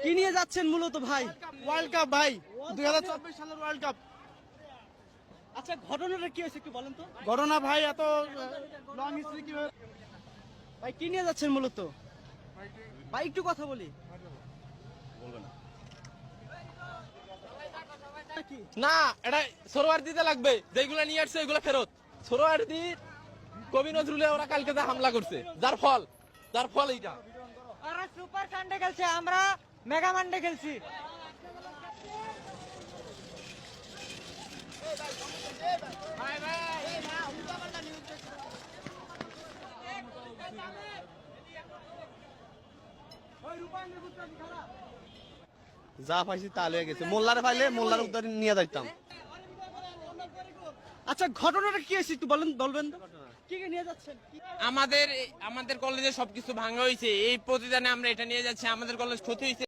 কি নিয়ে যাচ্ছেন মূলত ভাই? ওয়ার্ল্ড কাপ ভাই, 2024 সালের ওয়ার্ল্ড কাপ। আচ্ছা, ঘটনাটা কি হয়েছে একটু বলেন তো। ঘটনা ভাই, এত লং হিস্ট্রি কিভাবে? ভাই কি নিয়ে যাচ্ছেন মূলত? ভাই একটু কথা বলি। না, এটা সরোয়ার দিতে লাগবে, যেগুলো নিয়ে আসছে ওইগুলো ফেরত। সরোয়ার দি কবি নজরুলে ওরা কালকে হামলা করছে, যার ফল এইটা। ওরা সুপার সানডে খেলছে, আমরা মেগা মানডে খেলছি। যা পাইছি তা লয়ে গেছে, মোল্লারে পাইলে মোল্লার উদ্ধার নিয়ে যাইতাম। আচ্ছা, ঘটনাটা কি হয়েছে একটু বলবেন তো? কি কি নিয়ে যাচ্ছেন? আমাদের কলেজে সবকিছু ভাঙা হয়েছে, এই প্রতিদানে আমরা এটা নিয়ে যাচ্ছি। আমাদের কলেজ ক্ষতি হয়েছে।